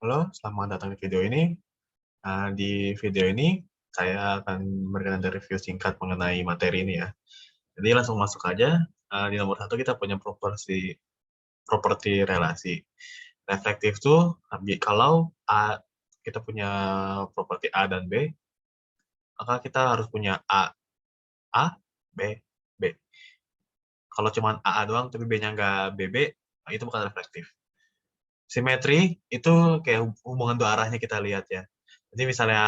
Halo, selamat datang di video ini. Di video ini, saya akan memberikan ada review singkat mengenai materi ini ya. Jadi langsung masuk aja. Di nomor satu kita punya properti relasi. Reflektif tuh, kalau kita punya properti A dan B, maka kita harus punya A, B, B. Kalau cuma A doang, tapi B-nya nggak BB, nah itu bukan reflektif. Simetri itu kayak hubungan dua arahnya kita lihat ya. Jadi misalnya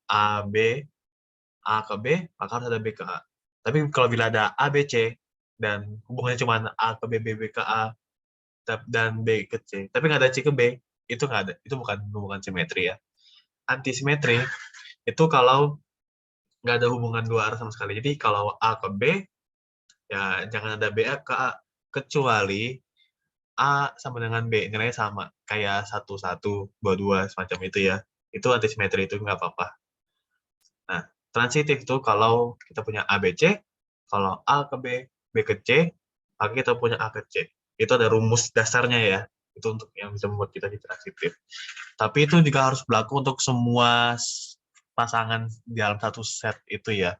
A, B, A ke B, maka harus ada B ke A. Tapi kalau bila ada A, B, C, dan hubungannya cuma A ke B, B ke A, dan B ke C, tapi nggak ada C ke B, itu nggak ada. Itu bukan hubungan simetri ya. Antisimetri itu kalau nggak ada hubungan dua arah sama sekali. Jadi kalau A ke B, ya jangan ada B ke A. Kecuali A sama dengan B, nilainya sama. Kayak 1, 1, 2, 2, semacam itu ya. Itu antisimetri, itu nggak apa-apa. Nah, transitif itu kalau kita punya A, B, C, kalau A ke B, B ke C, maka kita punya A ke C. Itu ada rumus dasarnya ya. Itu untuk yang bisa membuat kita jadi transitif. Tapi itu juga harus berlaku untuk semua pasangan di dalam satu set itu ya.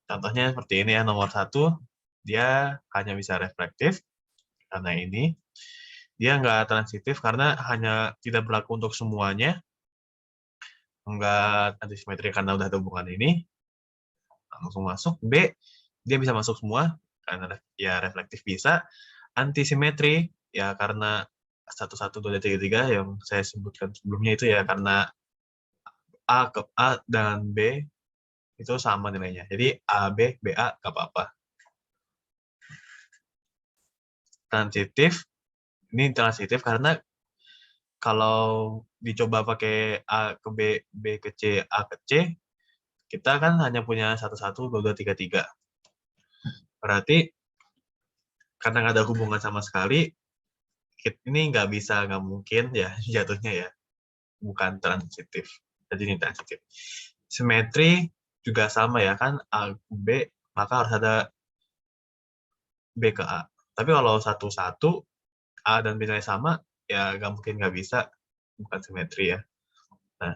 Contohnya seperti ini ya, nomor satu, dia hanya bisa reflektif, karena ini. Dia nggak transitif karena hanya tidak berlaku untuk semuanya, nggak antisimetri karena udah ada hubungan ini, langsung masuk. B, dia bisa masuk semua, karena ya reflektif bisa. Antisimetri, ya karena 1, 1, 2, 3, 3 yang saya sebutkan sebelumnya itu ya, karena A dan B itu sama nilainya. Jadi A, B, BA, nggak apa-apa. Transitif, ini transitif karena kalau dicoba pakai A ke B, B ke C, A ke C, kita kan hanya punya 1, 1, 2, 2, 3, 3. Berarti karena nggak ada hubungan sama sekali, ini nggak mungkin ya jatuhnya ya, bukan transitif. Jadi ini transitif. Simetri juga sama ya kan, A ke B, maka harus ada B ke A. Tapi kalau 1, 1, A dan B nilai sama, ya nggak mungkin nggak bisa, bukan simetri ya. Nah,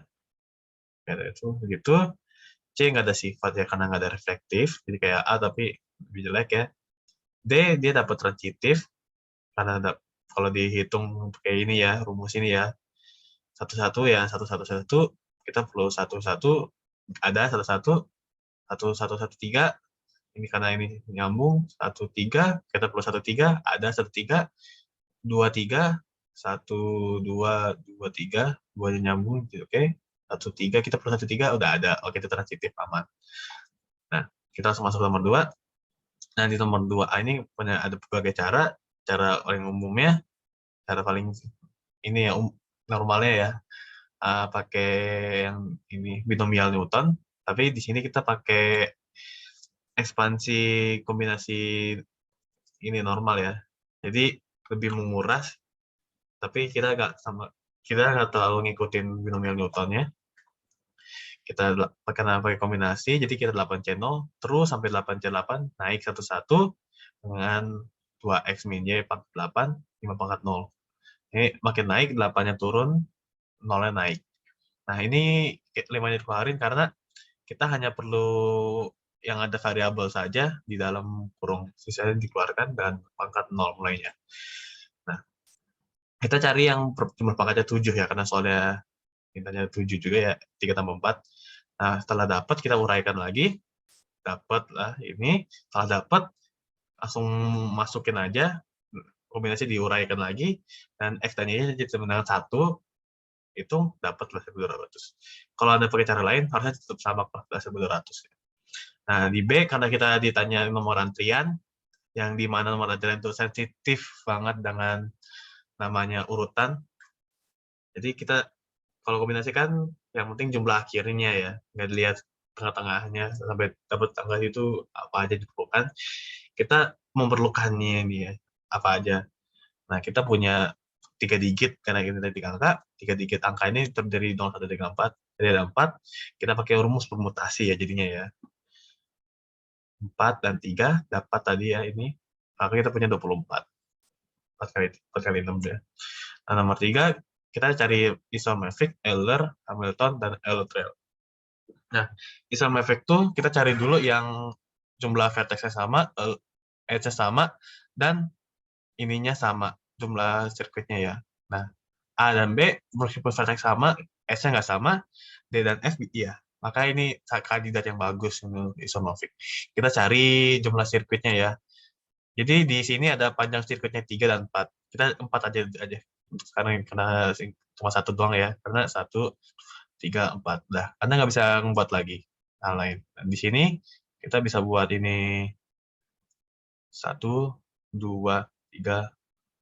kayak itu begitu. C nggak ada sifat ya karena nggak ada reflektif, jadi kayak A tapi lebih jelek ya. D dia dapat transitif karena kalau dihitung kayak ini ya, rumus ini ya, 1, 1 ya, 1, 1, 1, kita perlu 1, 1, ada 1, 1, 1, 1, 1, 3, ini karena ini nyambung, 1, 3, kita perlu 1, 3, ada 1, 3, 2, 3, 1, 2, 2, 3, 2 nyambung, oke, 1, 3, kita perlu 1, 3, udah ada, oke itu transitif, aman. Nah, kita langsung masuk ke nomor 2. Nah, di nomor 2A ini punya ada berbagai cara paling umumnya, cara paling ini ya, normalnya ya, pakai yang ini binomial Newton, tapi di sini kita pakai ekspansi kombinasi ini normal ya. Jadi lebih menguras, tapi kita nggak terlalu ngikutin binomial Newtonnya. Kita pakai kombinasi, jadi kita 8 channel, terus sampai 8C8, naik satu-satu dengan 2x min y pangkat 8, 5 pangkat 0. Ini makin naik, 8-nya turun, 0-nya naik. Nah, ini 5-nya dikeluarin karena kita hanya perlu yang ada variabel saja di dalam kurung, sisanya dikeluarkan dan pangkat 0 mulainya. Nah, kita cari yang jumlah pangkatnya 7 ya, karena soalnya mintanya 7 juga ya, 3 tambah 4. Nah, setelah dapat, kita uraikan lagi, dapat lah ini, setelah dapat, langsung masukin aja, kombinasi diuraikan lagi, dan X dan Y jadi sama dengan 1, itu dapatlah 1.200. Kalau ada pakai cara lain, harusnya tetap sama 1.200. Nah, di B, karena kita ditanya nomor antrian, yang di mana nomor antrian itu sensitif banget dengan namanya urutan. Jadi kita, kalau kombinasi kan, yang penting jumlah akhirnya ya, nggak dilihat tengah-tengahnya, sampai dapat tanggal itu apa aja diperlukan. Kita memerlukannya ini ya, apa aja. Nah, kita punya 3 digit, karena kita tadi 3 angka, 3 digit angka ini terdiri 0, 1, 3, 4. Jadi ada 4, kita pakai rumus permutasi ya jadinya ya. 4 dan 3 dapat tadi ya ini, maka kita punya 24. 4 kali 6 ya. Nah, nomor 3, kita cari isometric, Euler, Hamilton, dan Euler-Trail. Nah, isometric tuh kita cari dulu yang jumlah vertex-nya sama, edge-nya sama, dan ininya sama, jumlah sirkuitnya ya. Nah, A dan B, meskipun vertex sama, edge-nya nggak sama, D dan F, iya. Maka ini kandidat yang bagus untuk isomorphic. Kita cari jumlah sirkuitnya ya. Jadi di sini ada panjang sirkuitnya 3 dan 4. Kita 4 aja. Sekarang karena cuma satu doang ya. Karena 1, 3, 4. Dah, Anda nggak bisa membuat lagi hal lain. Dan di sini kita bisa buat ini 1, 2, 3,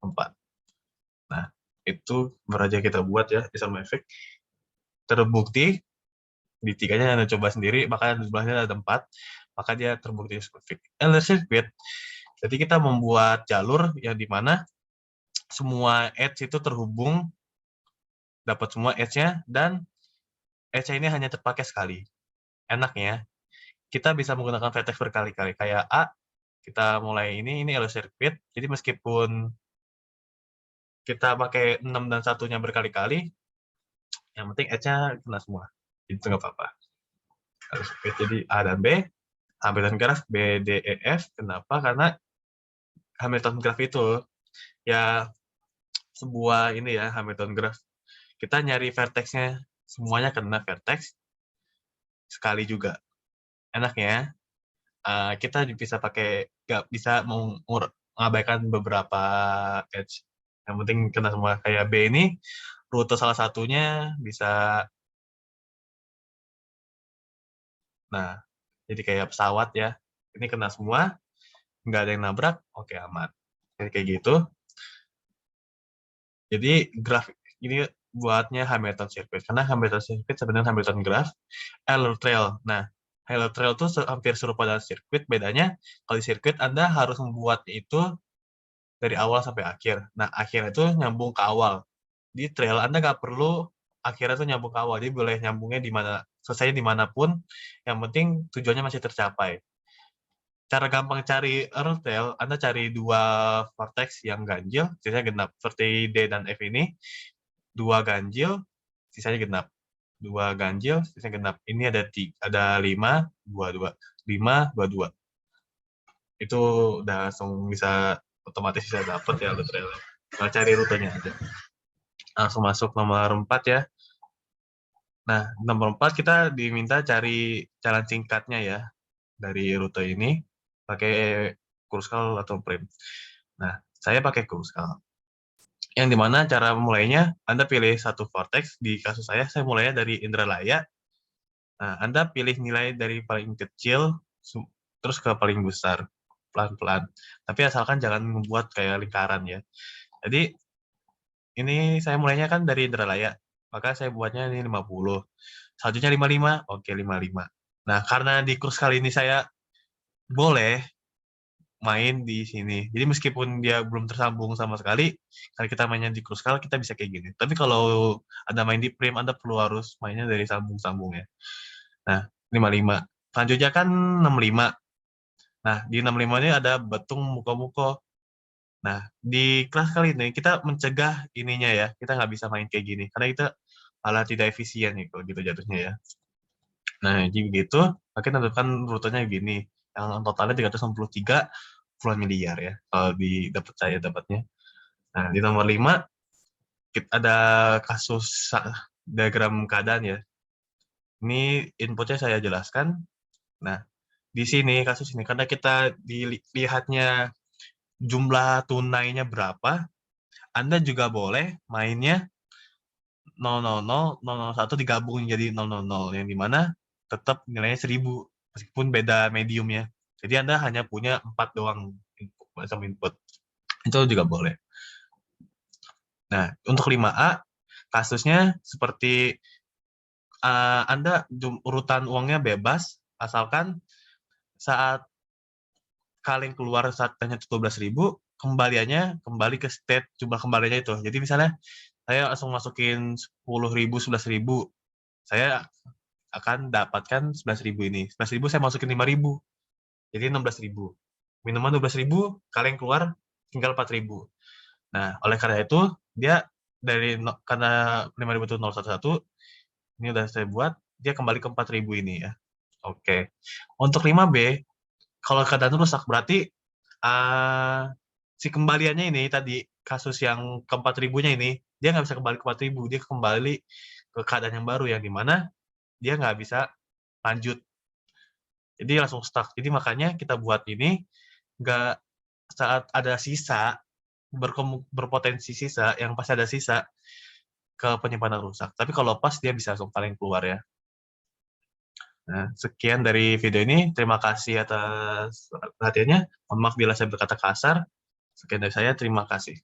4. Nah, itu baru aja kita buat ya, isometric. Terbukti di tiganya Anda coba sendiri, maka jumlahnya ada 4, maka dia terbukti isometric. Euler circuit, jadi kita membuat jalur yang dimana semua edge itu terhubung, dapat semua edge-nya, dan edge-nya ini hanya terpakai sekali. Enaknya, kita bisa menggunakan vertex berkali-kali. Kayak A, kita mulai ini Euler circuit, jadi meskipun kita pakai 6 dan 1-nya berkali-kali, yang penting edge-nya kena semua. Itu nggak apa-apa. Jadi A dan B, Hamilton graph B, D, E, F. Kenapa? Karena Hamilton graph itu ya sebuah ini ya, Hamilton graph. Kita nyari vertex-nya, semuanya kena vertex sekali juga. Enaknya, kita bisa pakai, nggak bisa mengabaikan beberapa edge. Yang penting kena semua. Kayak B ini, rute salah satunya bisa, nah, jadi kayak pesawat ya. Ini kena semua, nggak ada yang nabrak, oke aman. Kayak gitu. Jadi graf ini buatnya Hamilton circuit. Karena Hamilton circuit sebenarnya Hamilton graph, Euler trail. Nah, Euler trail itu hampir serupa dengan sirkuit. Bedanya kalau di sirkuit Anda harus membuat itu dari awal sampai akhir. Nah, akhirnya itu nyambung ke awal. Di trail Anda nggak perlu akhirnya itu nyambung ke awal. Jadi boleh nyambungnya di mana, selesai dimanapun. Yang penting tujuannya masih tercapai. Cara gampang cari Euler trail, Anda cari 2 vertex yang ganjil, sisanya genap. Seperti D dan F ini, 2 ganjil, sisanya genap. 2 ganjil, sisanya genap. Ini ada 5, 2, 2. 5, 2, 2. Itu udah langsung bisa otomatis bisa dapet ya Euler trail. Nah, cari rutenya aja. Langsung masuk nomor 4 ya. Nah, nomor 4 kita diminta cari jalan singkatnya ya dari rute ini pakai Kruskal atau Prim. Nah, saya pakai Kruskal. Yang dimana cara mulainya, Anda pilih satu vortex. Di kasus saya mulainya dari Indralaya. Nah, Anda pilih nilai dari paling kecil, terus ke paling besar, pelan-pelan. Tapi asalkan jangan membuat kayak lingkaran ya. Jadi, ini saya mulainya kan dari Indralaya. Maka saya buatnya ini 50. Selanjutnya 55, oke 55. Nah, karena di kurs kali ini saya boleh main di sini. Jadi meskipun dia belum tersambung sama sekali, kalau kita mainnya di Kruskal, kita bisa kayak gini. Tapi kalau Anda main di Prim, Anda perlu harus mainnya dari sambung-sambung ya. Nah, 55. Selanjutnya kan 65. Nah, di 65 ini ada betung muko-muko. Nah, di kelas kali ini kita mencegah ininya ya. Kita nggak bisa main kayak gini. Karena kita malah tidak efisien nih kalau gitu jatuhnya ya. Nah, jadi begitu, kita tentukan rutenya gini. Yang totalnya 363 puluhan miliar ya, kalau dapat saya dapatnya. Nah, di nomor 5, ada kasus diagram keadaan ya. Ini inputnya saya jelaskan. Nah, di sini, kasus ini, karena kita dilihatnya jumlah tunainya berapa, Anda juga boleh mainnya 000, 001 digabung jadi 000, yang dimana tetap nilainya 1000, meskipun beda mediumnya. Jadi Anda hanya punya 4 doang macam input. Itu juga boleh. Nah, untuk 5A, kasusnya seperti Anda urutan uangnya bebas, asalkan saat kalian keluar saat hanya 12.000, kembaliannya kembali ke state jumlah kembaliannya itu. Jadi misalnya, saya langsung masukin 10.000, 11.000, saya akan dapatkan 11.000 ini. 11.000 saya masukin 5.000, jadi 16.000. Minuman 12.000, kalian keluar tinggal 4.000. Nah, oleh karena itu, dia karena 5.000 itu 011, ini udah saya buat, dia kembali ke 4.000 ini ya. Oke. Untuk 5B, kalau keadaan rusak berarti si kembaliannya ini tadi, kasus yang ke 4.000-nya ini, dia nggak bisa kembali ke 4.000, dia kembali ke keadaan yang baru, yang dimana dia nggak bisa lanjut. Jadi langsung stuck. Jadi makanya kita buat ini, nggak saat ada sisa, berpotensi sisa, yang pasti ada sisa, ke penyimpanan rusak. Tapi kalau pas, dia bisa langsung paling keluar ya. Nah, sekian dari video ini. Terima kasih atas perhatiannya. Mohon maaf bila saya berkata kasar. Sekian dari saya, terima kasih.